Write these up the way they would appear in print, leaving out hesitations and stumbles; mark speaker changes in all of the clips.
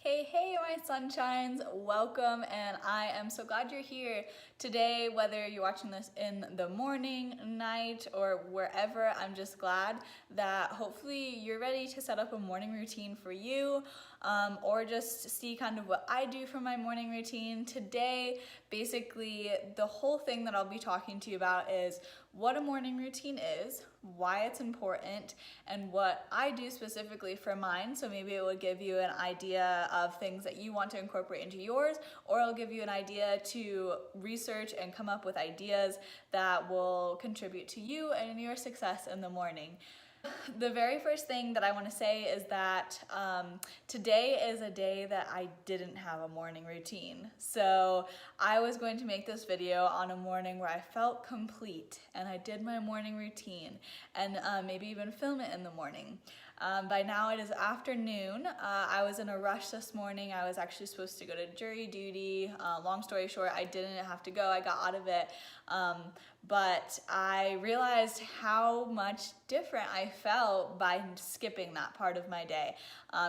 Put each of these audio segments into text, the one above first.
Speaker 1: Hey, hey, my sunshines, welcome, and I am so glad you're here today. Whether you're watching this in the morning, night, or wherever, I'm just glad that hopefully you're ready to set up a morning routine for you, or just see kind of what I do for my morning routine. Today, basically, the whole thing that I'll be talking to you about is what a morning routine is, why it's important, and what I do specifically for mine. So maybe it will give you an idea of things that you want to incorporate into yours, or it'll give you an idea to research and come up with ideas that will contribute to you and your success in the morning. The very first thing that I want to say is that today is a day that I didn't have a morning routine. So I was going to make this video on a morning where I felt complete and I did my morning routine and maybe even film it in the morning. By now it is afternoon. I was in a rush this morning. I was actually supposed to go to jury duty. Long story short, I didn't have to go. I got out of it. But I realized how much different I felt by skipping that part of my day,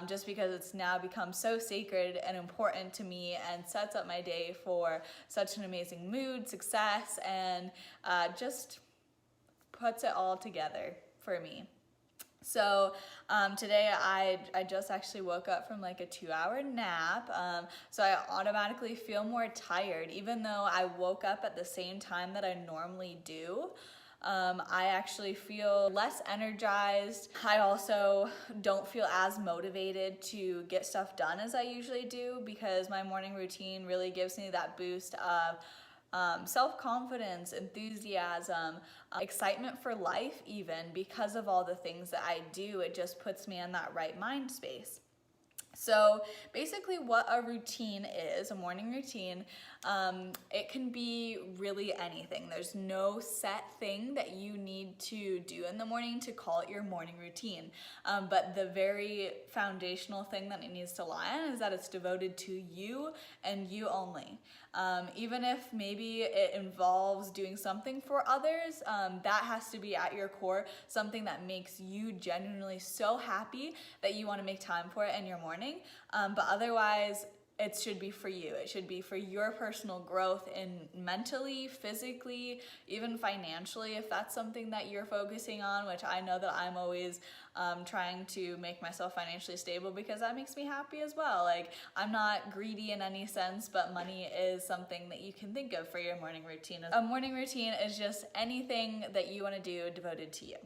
Speaker 1: just because it's now become so sacred and important to me and sets up my day for such an amazing mood, success, and just puts it all together for me. So today I just actually woke up from like a 2-hour nap, so I automatically feel more tired even though I woke up at the same time that I normally do. I actually feel less energized. I also don't feel as motivated to get stuff done as I usually do because my morning routine really gives me that boost of self-confidence, enthusiasm, excitement for life even because of all the things that I do. It just puts me in that right mind space. So basically what a routine is, a morning routine, it can be really anything. There's no set thing that you need to do in the morning to call it your morning routine. But the very foundational thing that it needs to lie on is that it's devoted to you and you only. Even if maybe it involves doing something for others, that has to be at your core, something that makes you genuinely so happy that you want to make time for it in your morning. But otherwise, it should be for you. It should be for your personal growth in mentally, physically, even financially, if that's something that you're focusing on, which I know that I'm always trying to make myself financially stable because that makes me happy as well. Like, I'm not greedy in any sense, but money is something that you can think of for your morning routine. A morning routine is just anything that you want to do devoted to you.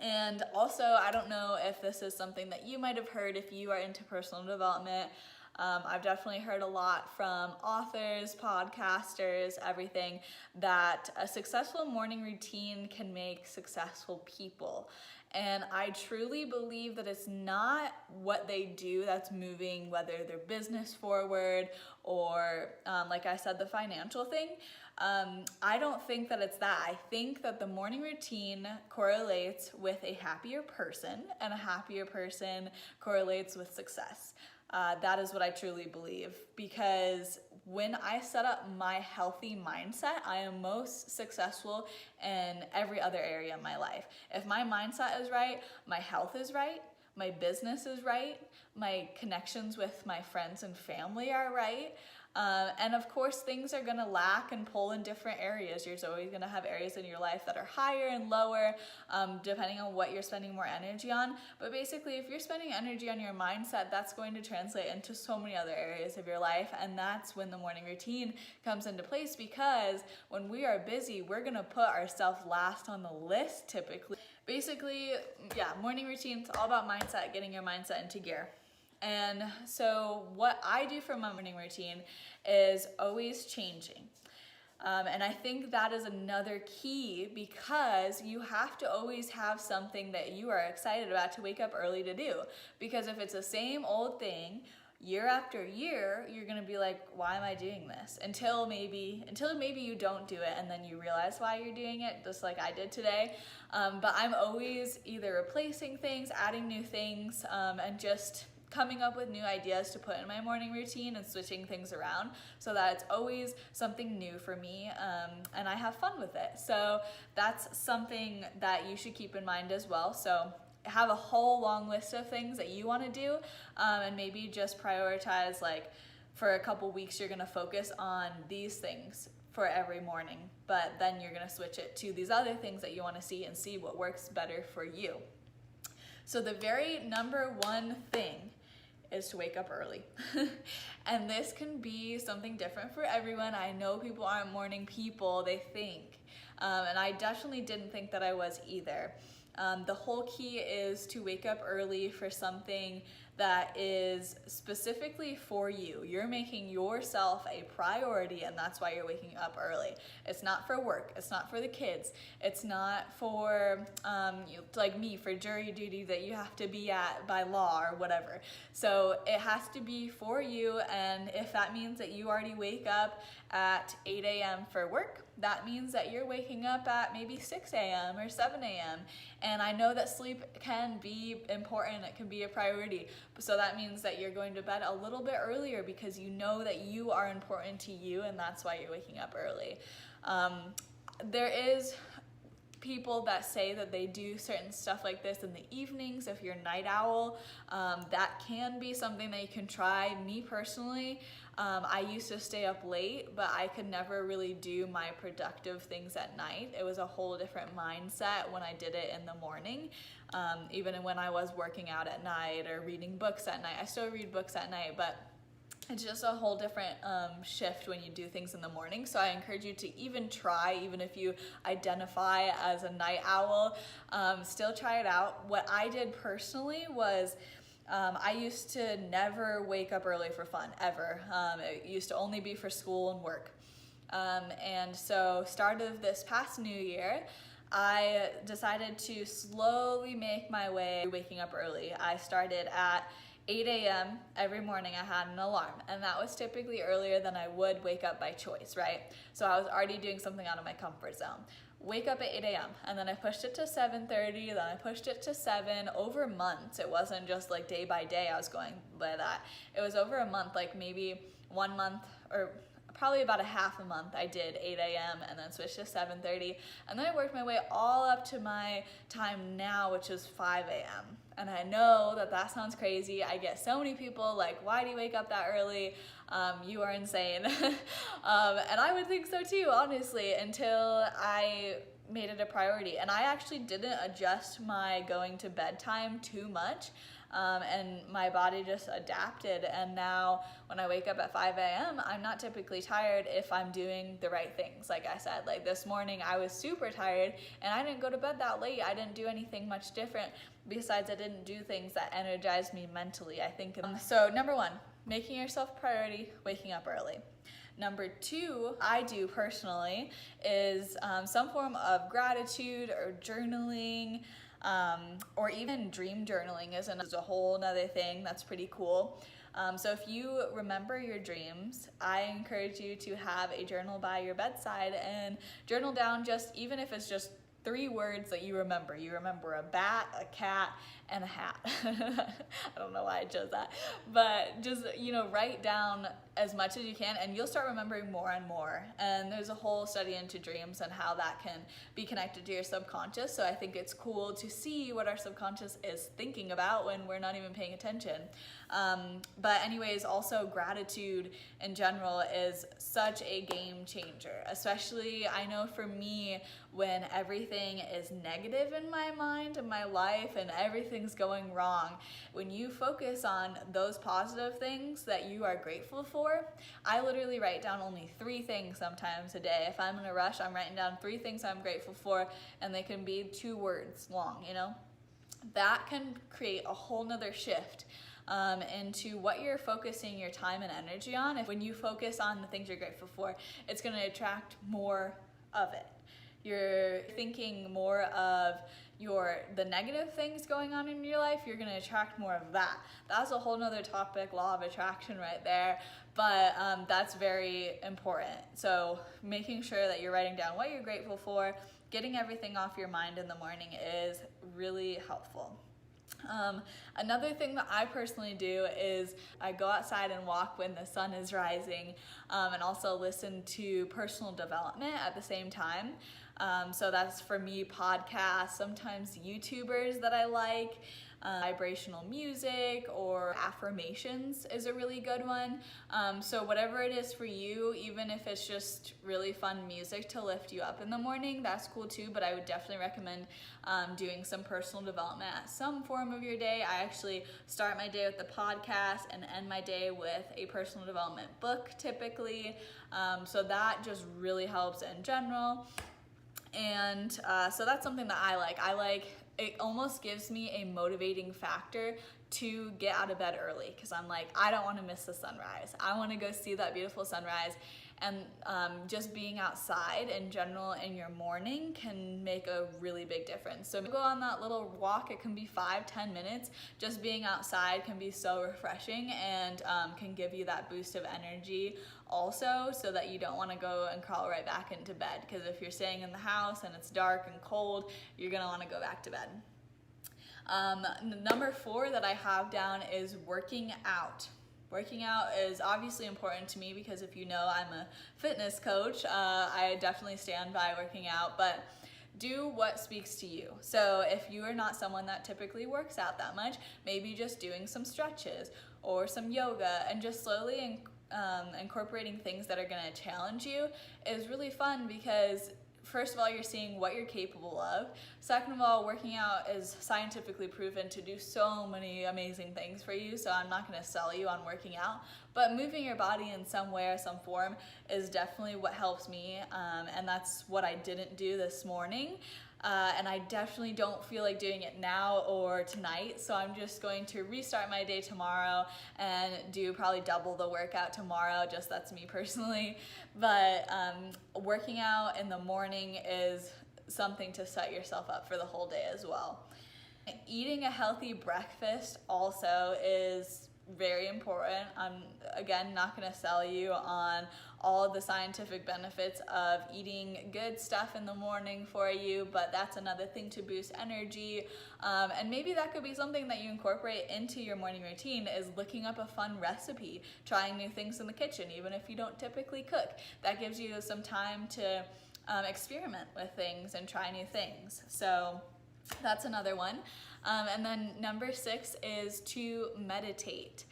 Speaker 1: And also, I don't know if this is something that you might have heard if you are into personal development. I've definitely heard a lot from authors, podcasters, everything, that a successful morning routine can make successful people. And I truly believe that it's not what they do that's moving, whether their business forward or, like I said, the financial thing. I don't think that it's that. I think that the morning routine correlates with a happier person, and a happier person correlates with success. That is what I truly believe, because when I set up my healthy mindset, I am most successful in every other area of my life. If my mindset is right, my health is right, my business is right, my connections with my friends and family are right. And of course, things are gonna lack and pull in different areas. You're always gonna have areas in your life that are higher and lower, depending on what you're spending more energy on. But basically, if you're spending energy on your mindset, that's going to translate into so many other areas of your life. And that's when the morning routine comes into place, because when we are busy, we're gonna put ourselves last on the list typically. Basically, yeah, morning routine, it's all about mindset, getting your mindset into gear. And so what I do for my morning routine is always changing. And I think that is another key, because you have to always have something that you are excited about to wake up early to do. Because if it's the same old thing year after year, you're gonna be like, why am I doing this? Until maybe you don't do it and then you realize why you're doing it, just like I did today. But I'm always either replacing things, adding new things, and just coming up with new ideas to put in my morning routine and switching things around so that it's always something new for me, and I have fun with it. So that's something that you should keep in mind as well. So have a whole long list of things that you want to do, and maybe just prioritize, like, for a couple weeks you're going to focus on these things for every morning, but then you're going to switch it to these other things that you want to see and see what works better for you. So the very number one thing is to wake up early. And this can be something different for everyone. I know people aren't morning people, they think. And I definitely didn't think that I was either. The whole key is to wake up early for something that is specifically for you. You're making yourself a priority, and that's why you're waking up early. It's not for work, it's not for the kids, it's not for like me, for jury duty that you have to be at by law or whatever. So it has to be for you, and if that means that you already wake up at 8 a.m. for work, that means that you're waking up at maybe 6 a.m. or 7 a.m. And I know that sleep can be important, it can be a priority. So that means that you're going to bed a little bit earlier because you know that you are important to you, and that's why you're waking up early. There is people that say that they do certain stuff like this in the evenings. If you're a night owl, that can be something that you can try. Me personally, I used to stay up late, but I could never really do my productive things at night. It was a whole different mindset when I did it in the morning. Even when I was working out at night or reading books at night. I still read books at night, but it's just a whole different shift when you do things in the morning. So I encourage you to even try, even if you identify as a night owl, still try it out. What I did personally was I used to never wake up early for fun, ever. It used to only be for school and work. And so start of this past new year, I decided to slowly make my way waking up early. I started at 8 a.m. every morning. I had an alarm, and that was typically earlier than I would wake up by choice, right? So I was already doing something out of my comfort zone. Wake up at 8 a.m. and then I pushed it to 7:30, then I pushed it to 7 over months. It wasn't just like day by day I was going by that. It was over a month, like maybe 1 month or probably about a half a month I did 8 a.m. and then switched to 7:30, and then I worked my way all up to my time now, which is 5 a.m. And I know that that sounds crazy. I get so many people like, why do you wake up that early? You are insane. And I would think so too, honestly, until I made it a priority. And I actually didn't adjust my going to bed time too much. And my body just adapted, and now when I wake up at 5 a.m., I'm not typically tired if I'm doing the right things. Like I said, like this morning I was super tired and I didn't go to bed that late. I didn't do anything much different besides I didn't do things that energized me mentally, I think. So number one, making yourself a priority, waking up early. Number two, I do personally, is some form of gratitude or journaling, or even dream journaling is a whole nother thing that's pretty cool. So if you remember your dreams, I encourage you to have a journal by your bedside and journal down, just even if it's just 3 words that you remember. You remember a bat, a cat, and a hat. I don't know why I chose that, but just, write down as much as you can, and you'll start remembering more and more. And there's a whole study into dreams and how that can be connected to your subconscious. So I think it's cool to see what our subconscious is thinking about when we're not even paying attention. But anyways, also gratitude in general is such a game changer, especially I know for me, when everything is negative in my mind and my life and everything's going wrong. When you focus on those positive things that you are grateful for, I literally write down only 3 things sometimes a day. If I'm in a rush, I'm writing down 3 things I'm grateful for, and they can be 2 words long, That can create a whole nother shift into what you're focusing your time and energy on. If when you focus on the things you're grateful for, it's going to attract more of it. You're thinking more of the negative things going on in your life, you're going to attract more of that. That's a whole nother topic, law of attraction right there, but that's very important. So making sure that you're writing down what you're grateful for, getting everything off your mind in the morning is really helpful. Another thing that I personally do is I go outside and walk when the sun is rising, and also listen to personal development at the same time. So that's for me, podcasts, sometimes YouTubers that I like. Vibrational music or affirmations is a really good one. So whatever it is for you, even if it's just really fun music to lift you up in the morning, that's cool too, but I would definitely recommend doing some personal development at some form of your day. I actually start my day with the podcast and end my day with a personal development book typically. So that just really helps in general. And so that's something that I like. It almost gives me a motivating factor to get out of bed early, because I'm like, I don't want to miss the sunrise. I want to go see that beautiful sunrise. And just being outside in general in your morning can make a really big difference. So go on that little walk. It can be 5-10 minutes. Just being outside can be so refreshing and can give you that boost of energy also, so that you don't want to go and crawl right back into bed, because if you're staying in the house and it's dark and cold, you're going to want to go back to bed. Number 4 that I have down is working out. Working out is obviously important to me because if you know, I'm a fitness coach. I definitely stand by working out, but do what speaks to you. So if you are not someone that typically works out that much, maybe just doing some stretches or some yoga and just slowly incorporating things that are going to challenge you is really fun, because first of all, you're seeing what you're capable of. Second of all, working out is scientifically proven to do so many amazing things for you, so I'm not going to sell you on working out, but moving your body in some way or some form is definitely what helps me, and that's what I didn't do this morning. And I definitely don't feel like doing it now or tonight, so I'm just going to restart my day tomorrow and do probably double the workout tomorrow. Just that's me personally, but working out in the morning is something to set yourself up for the whole day as well. Eating a healthy breakfast also is very important. I'm again not going to sell you on all of the scientific benefits of eating good stuff in the morning for you, but that's another thing to boost energy. And maybe that could be something that you incorporate into your morning routine, is looking up a fun recipe, trying new things in the kitchen, even if you don't typically cook. That gives you some time to experiment with things and try new things. So that's another one. And then number 6 is to meditate.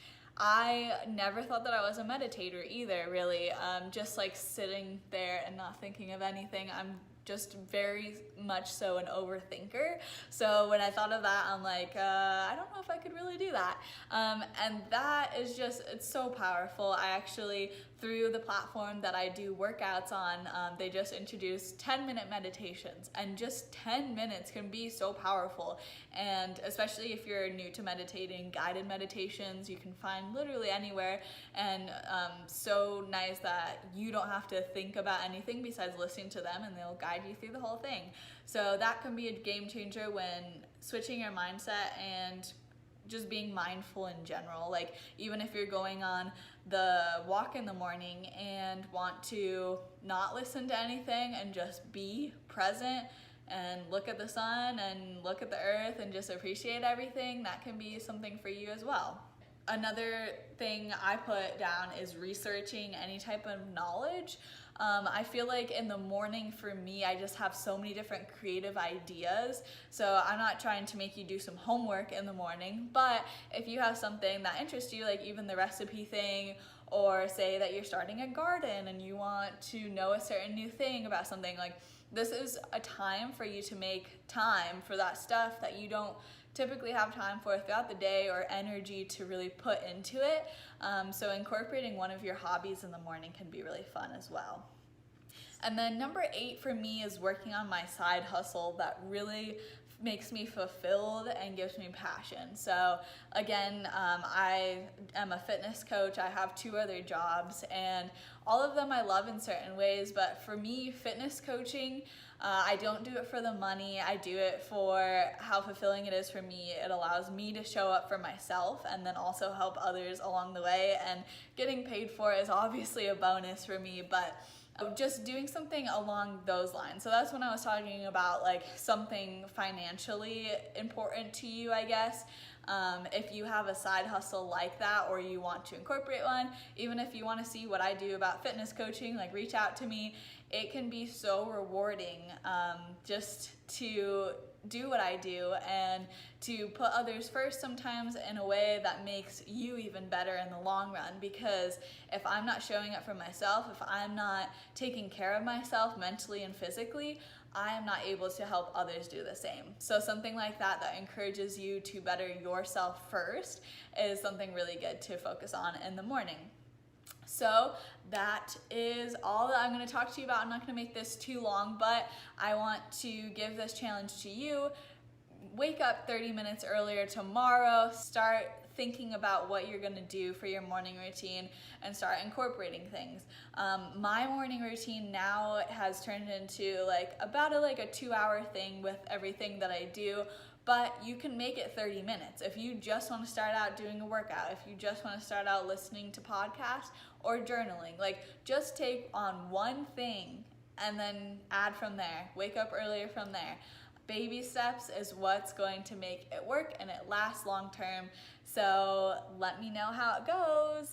Speaker 1: I never thought that I was a meditator either, really. Just like sitting there and not thinking of anything. I'm just very much so an overthinker. So when I thought of that, I'm like, I don't know if I could really do that. And that is just, it's so powerful. I actually, through the platform that I do workouts on, they just introduced 10-minute meditations, and just 10 minutes can be so powerful. And especially if you're new to meditating, guided meditations you can find literally anywhere, and so nice that you don't have to think about anything besides listening to them, and they'll guide you through the whole thing. So that can be a game changer when switching your mindset and just being mindful in general. Like even if you're going on the walk in the morning and want to not listen to anything and just be present and look at the sun and look at the earth and just appreciate everything, that can be something for you as well. Another thing I put down is researching any type of knowledge. I feel like in the morning for me, I just have so many different creative ideas. So I'm not trying to make you do some homework in the morning, but if you have something that interests you, like even the recipe thing, or say that you're starting a garden and you want to know a certain new thing about something, like this is a time for you to make time for that stuff that you don't typically have time for throughout the day or energy to really put into it. So incorporating one of your hobbies in the morning can be really fun as well. And then number 8 for me is working on my side hustle that really makes me fulfilled and gives me passion. So again, I am a fitness coach. I have 2 other jobs, and all of them I love in certain ways, but for me, fitness coaching, I don't do it for the money. I do it for how fulfilling it is for me. It allows me to show up for myself and then also help others along the way, and getting paid for it is obviously a bonus for me, but just doing something along those lines. So that's when I was talking about like something financially important to you, I guess. If you have a side hustle like that, or you want to incorporate one, even if you want to see what I do about fitness coaching, like reach out to me it can be so rewarding just to do what I do and to put others first sometimes in a way that makes you even better in the long run. Because if I'm not showing up for myself, if I'm not taking care of myself mentally and physically, I am not able to help others do the same. So something like that encourages you to better yourself first is something really good to focus on in the morning. So that is all that I'm going to talk to you about. I'm not going to make this too long, but I want to give this challenge to you. Wake up 30 minutes earlier tomorrow. Start thinking about what you're going to do for your morning routine and start incorporating things. My morning routine now has turned into about a 2-hour thing with everything that I do. But you can make it 30 minutes. If you just want to start out doing a workout, if you just want to start out listening to podcasts or journaling, just take on one thing and then add from there. Wake up earlier from there. Baby steps is what's going to make it work and it lasts long term. So let me know how it goes.